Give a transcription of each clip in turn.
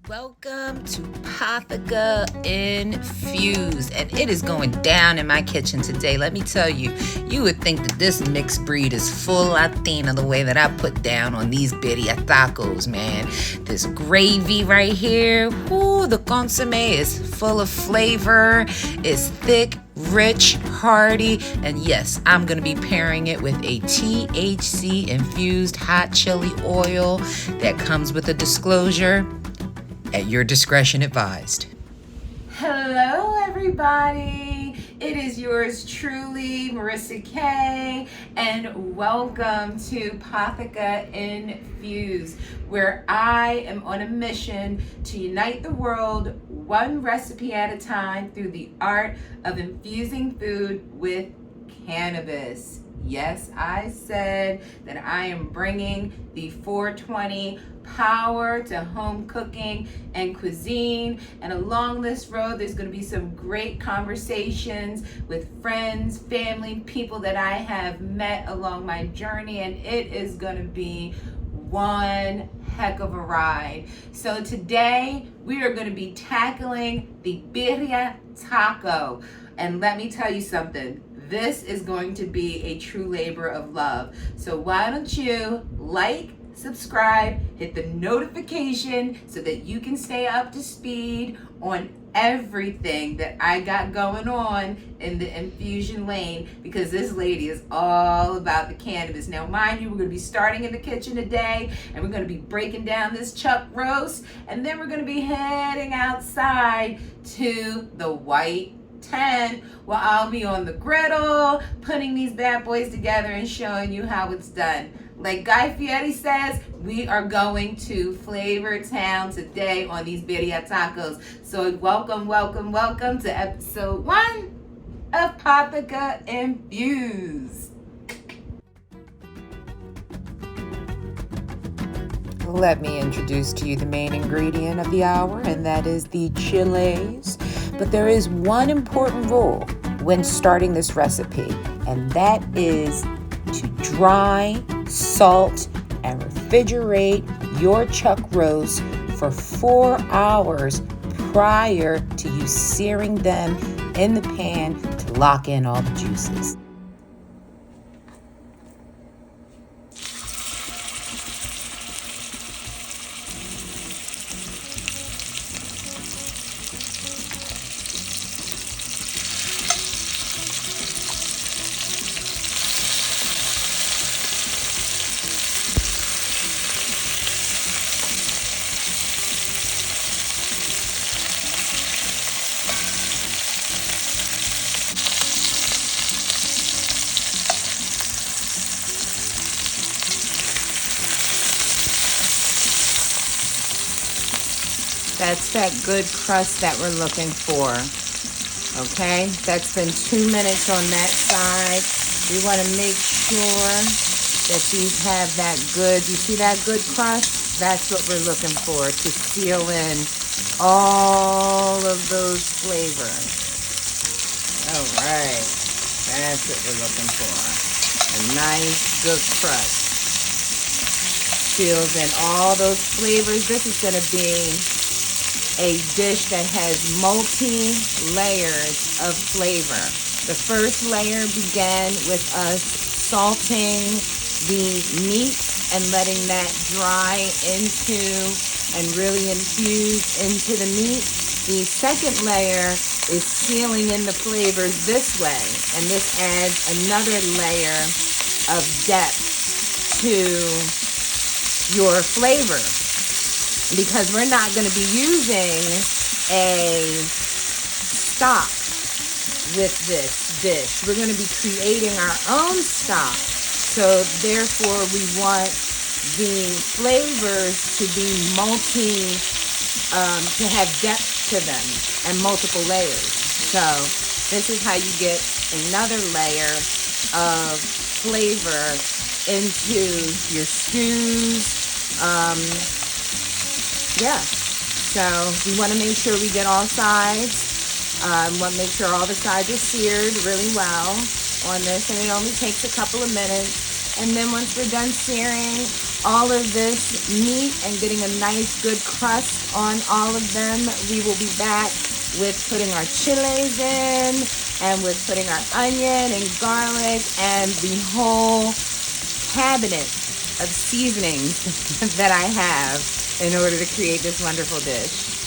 Welcome to Potheka Infused, and it is going down in my kitchen today. Let me tell you, you would think that this mixed breed is full Latina the way that I put down on these birria tacos, man. This gravy right here, ooh, the consomme is full of flavor, it's thick, rich, hearty, and yes, I'm going to be pairing it with a THC infused hot chili oil that comes with a disclosure. At your discretion advised. Hello, everybody. It is yours truly, Merissa Kay, and welcome to Potheka Infused, where I am on a mission to unite the world one recipe at a time through the art of infusing food with cannabis. Yes, I said that I am bringing the 420 power to home cooking and cuisine, and along this road there's going to be some great conversations with friends, family, people that I have met along my journey, and it is going to be one heck of a ride. So today we are going to be tackling the birria taco, and let me tell you something. This is going to be a true labor of love. So why don't you like, subscribe, hit the notification so that you can stay up to speed on everything that I got going on in the infusion lane, because this lady is all about the cannabis. Now, mind you, we're going to be starting in the kitchen today, and we're going to be breaking down this chuck roast, and then we're going to be heading outside to the white tent where I'll be on the griddle putting these bad boys together and showing you how it's done. Like Guy Fieri says, we are going to Flavor Town today on these birria tacos. So welcome to episode 1 of Potheka Infused. Let me introduce to you the main ingredient of the hour, and that is the Chiles. But there is one important rule when starting this recipe, and that is to dry, salt, and refrigerate your chuck roast for 4 hours prior to you searing them in the pan to lock in all the juices. That's that good crust that we're looking for. Okay, that's been 2 minutes on that side. We want to make sure that these have that good, you see that good crust? That's what we're looking for to seal in all of those flavors. All right, that's what we're looking for. A nice good crust. Seals in all those flavors. This is going to be a dish that has multi-layers of flavor. The first layer began with us salting the meat and letting that dry into and really infuse into the meat. The second layer is sealing in the flavors this way, and this adds another layer of depth to your flavor, because we're not going to be using a stock with this dish. We're going to be creating our own stock. So therefore we want the flavors to be to have depth to them and multiple layers. So this is how you get another layer of flavor into your stews. So we want to make sure we get all sides. We want to make sure all the sides are seared really well on this, and it only takes a couple of minutes. And then once we're done searing, all of this meat and getting a nice good crust on all of them, we will be back with putting our chiles in and with putting our onion and garlic and the whole cabinet of seasonings that I have in order to create this wonderful dish.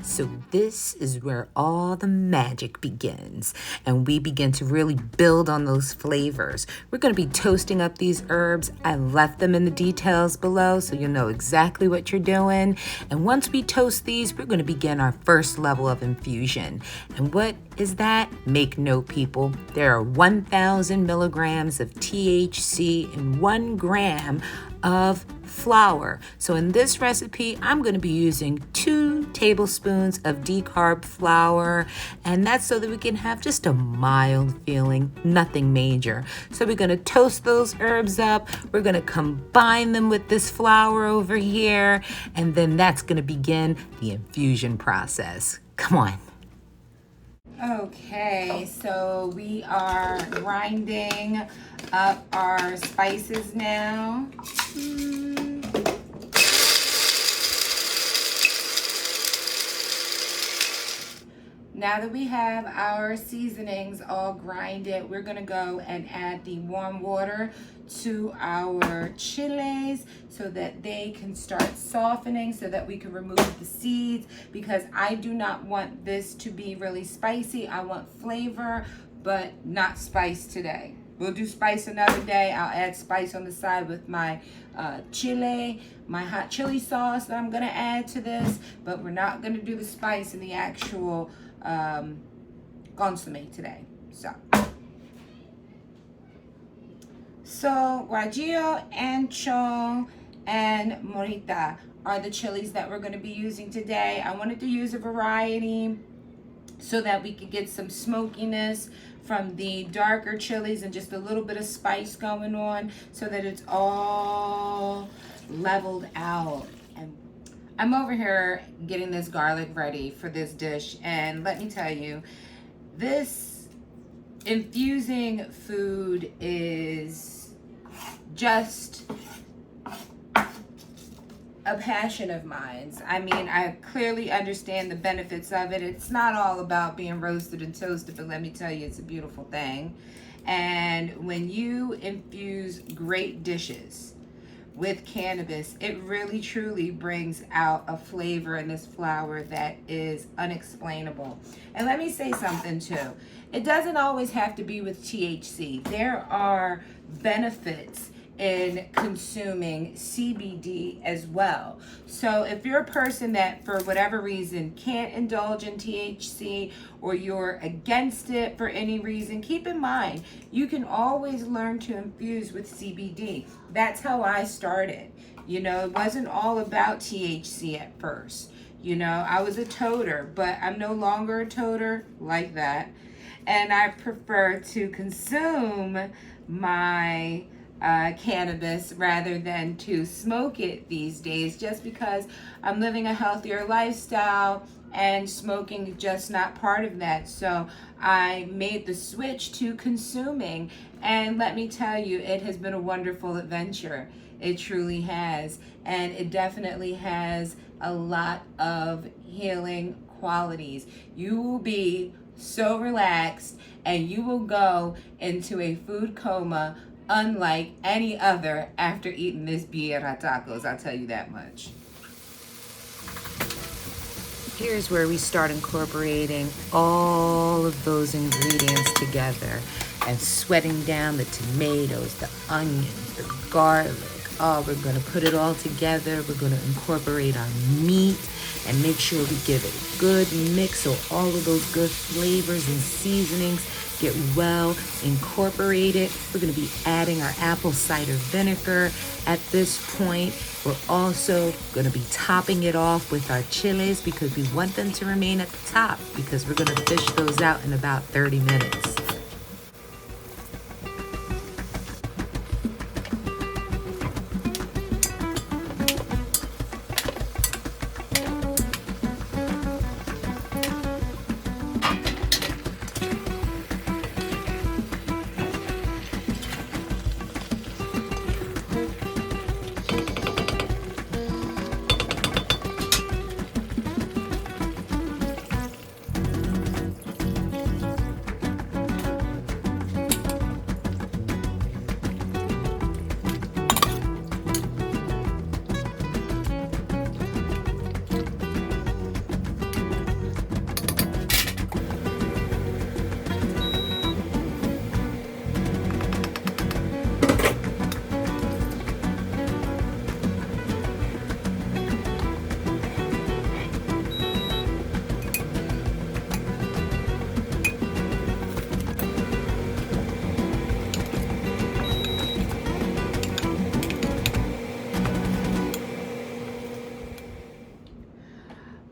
So this is where all the magic begins, and we begin to really build on those flavors. We're going to be toasting up these herbs. I left them in the details below so you'll know exactly what you're doing. And once we toast these, we're going to begin our first level of infusion. And what is that? Make note, people. There are 1,000 milligrams of THC and 1 gram of flour. So in this recipe, I'm going to be using 2 tablespoons of decarb flour, and that's so that we can have just a mild feeling, nothing major. So we're going to toast those herbs up. We're going to combine them with this flour over here, and then that's going to begin the infusion process. Come on. Okay, so we are grinding up our spices now. Now that we have our seasonings all grinded, we're gonna go and add the warm water to our chiles so that they can start softening, so that we can remove the seeds, because I do not want this to be really spicy. I want flavor, but not spice today. We'll do spice another day. I'll add spice on the side with my chile, my hot chili sauce that I'm gonna add to this, but we're not gonna do the spice in the actual consomme today. So guajillo, ancho, and morita are the chilies that we're going to be using today. I wanted to use a variety so that we could get some smokiness from the darker chilies and just a little bit of spice going on, so that it's all leveled out. And I'm over here getting this garlic ready for this dish, and let me tell you, this infusing food is just a passion of mine. I mean, I clearly understand the benefits of it. It's not all about being roasted and toasted, but let me tell you, it's a beautiful thing. And when you infuse great dishes with cannabis, it really truly brings out a flavor in this flour that is unexplainable. And let me say something too. It doesn't always have to be with THC. There are benefits in consuming CBD as well. So if you're a person that for whatever reason can't indulge in THC, or you're against it for any reason, keep in mind you can always learn to infuse with CBD. That's how I started. You know, it wasn't all about THC at first. You know, I was a toter, but I'm no longer a toter like that. And I prefer to consume my cannabis rather than to smoke it these days, just because I'm living a healthier lifestyle and smoking is just not part of that. So I made the switch to consuming, and let me tell you, it has been a wonderful adventure. It truly has, and it definitely has a lot of healing qualities. You will be so relaxed, and you will go into a food coma unlike any other after eating this birria tacos, I'll tell you that much. Here's where we start incorporating all of those ingredients together and sweating down the tomatoes, the onions, the garlic. Oh, we're gonna put it all together. We're gonna incorporate our meat and make sure we give it a good mix so all of those good flavors and seasonings get well incorporated. We're going to be adding our apple cider vinegar at this point. We're also going to be topping it off with our chiles because we want them to remain at the top, because we're going to fish those out in about 30 minutes.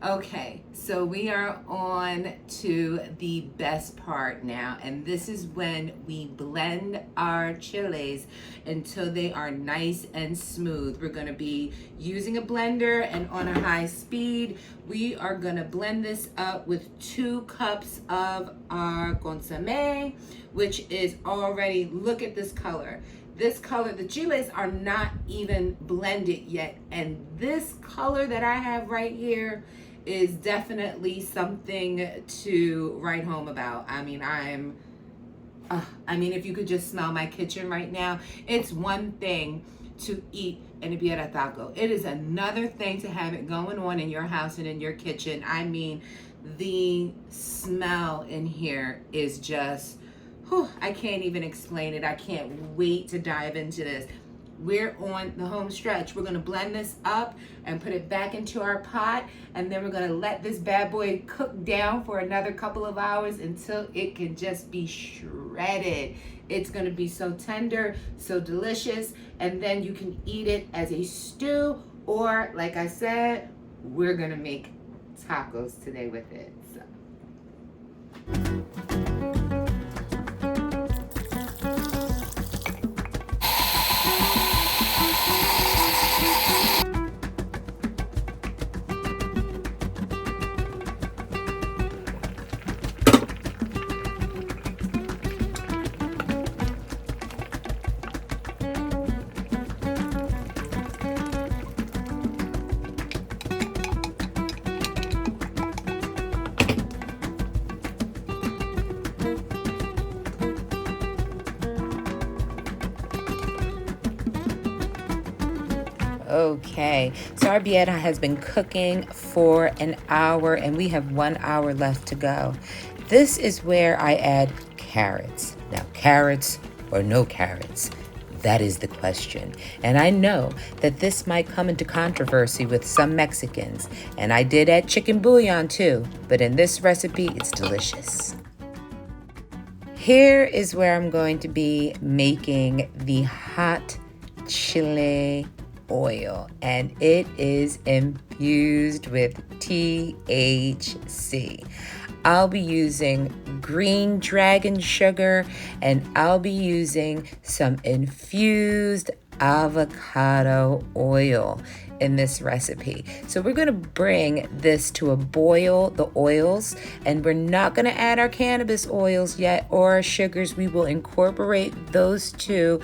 Okay, so we are on to the best part now, and this is when we blend our chiles until they are nice and smooth. We're gonna be using a blender, and on a high speed, we are gonna blend this up with 2 cups of our consomme, which is already, look at this color. This color, the chiles are not even blended yet, and this color that I have right here is definitely something to write home about. I mean, if you could just smell my kitchen right now, it's one thing to eat in a birria taco. It is another thing to have it going on in your house and in your kitchen. I mean, the smell in here is just, I can't even explain it. I can't wait to dive into this. We're on the home stretch. We're gonna blend this up and put it back into our pot, and then we're gonna let this bad boy cook down for another couple of hours until it can just be shredded. It's gonna be so tender, so delicious, and then you can eat it as a stew, or like I said, we're gonna make tacos today with it. Okay, so our birria has been cooking for an hour, and we have 1 hour left to go. This is where I add carrots. Now, carrots or no carrots? That is the question. And I know that this might come into controversy with some Mexicans, and I did add chicken bouillon too, but in this recipe, it's delicious. Here is where I'm going to be making the hot chile oil, and it is infused with THC. I'll be using green dragon sugar, and I'll be using some infused avocado oil in this recipe. So we're going to bring this to a boil, the oils, and we're not going to add our cannabis oils yet or our sugars. We will incorporate those two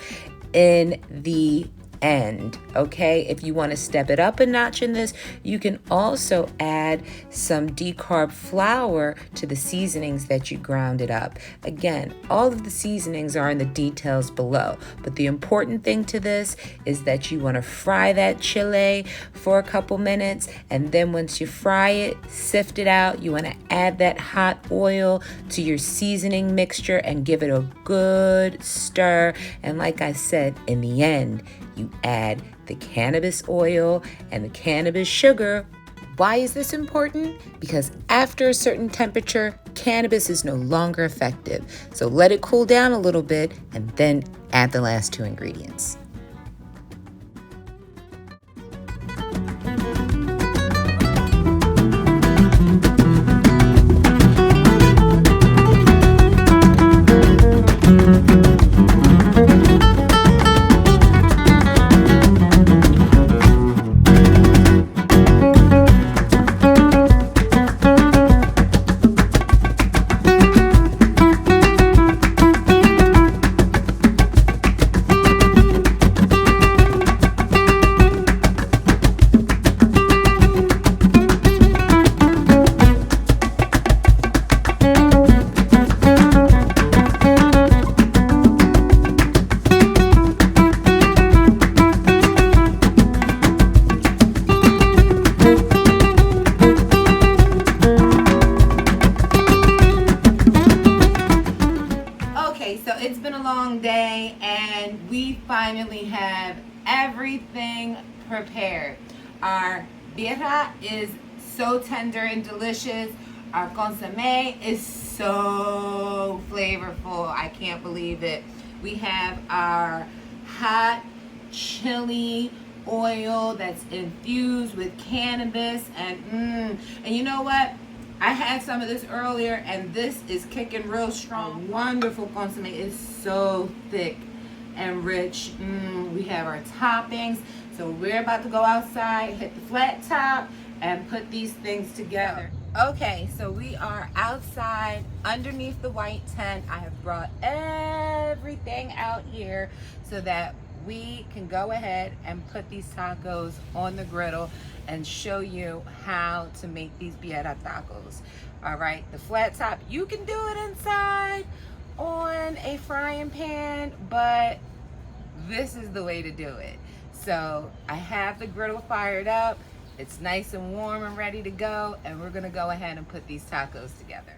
in the end. Okay, if you want to step it up a notch in this, you can also add some decarb flour to the seasonings that you ground it up. Again, all of the seasonings are in the details below, but the important thing to this is that you want to fry that chile for a couple minutes, and then once you fry it, sift it out. You want to add that hot oil to your seasoning mixture and give it a good stir. And like I said, in the end, you add the cannabis oil and the cannabis sugar. Why is this important? Because after a certain temperature, cannabis is no longer effective. So let it cool down a little bit and then add the last 2 ingredients. It's been a long day, and we finally have everything prepared. Our birria is so tender and delicious. Our consomme is so flavorful. I can't believe it. We have our hot chili oil that's infused with cannabis. And you know what? I had some of this earlier, and this is kicking real strong. Wonderful consomme. It's so thick and rich. We have our toppings. So we're about to go outside, hit the flat top, and put these things together. Okay, so we are outside underneath the white tent. I have brought everything out here so that we can go ahead and put these tacos on the griddle and show you how to make these birria tacos. All right, the flat top, you can do it inside on a frying pan, but this is the way to do it. So I have the griddle fired up. It's nice and warm and ready to go, and we're gonna go ahead and put these tacos together.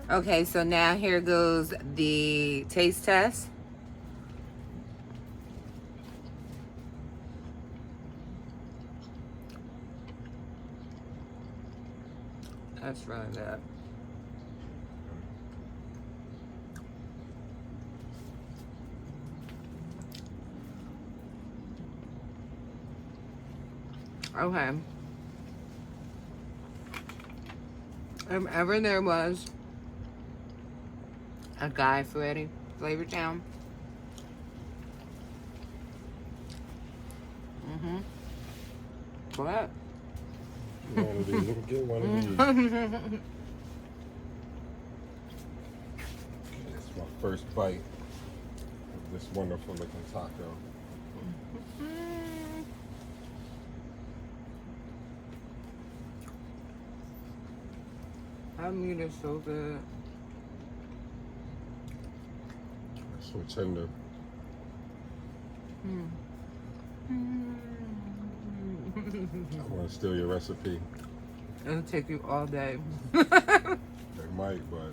Okay, so now here goes the taste test. That's really good. Okay. If ever there was a guy Freddy, Flavor Town. What? One of these. Get one of these. It's my first bite of this wonderful looking taco. That meat is so good. It's so tender. I want to steal your recipe. It'll take you all day. They might, but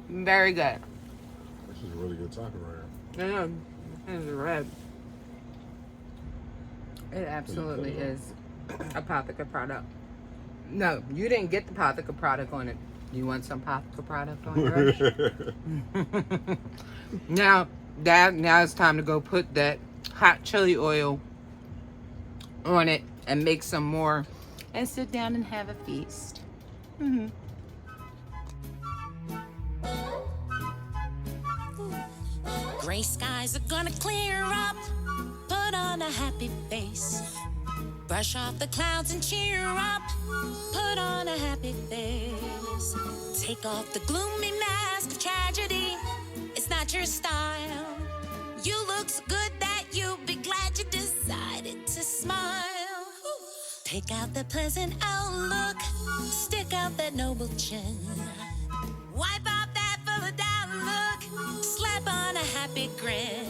Very good. this is a really good taco right here. Yeah, it's red. It absolutely is a Potheka product. No, you didn't get the Potheka product on it. You want some Potheka product on yours? Now it's time to go put that hot chili oil on it and make some more and sit down and have a feast. Gray skies are gonna clear up. Put on a happy face. Brush off the clouds and cheer up. Put on a happy face. Take off the gloomy mask of tragedy. It's not your style. You look so good that you'll be glad you decided to smile. Pick out the pleasant outlook. Stick out that noble chin. Wipe off that full of doubt look. Slap on a happy grin.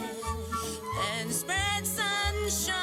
And spread sunshine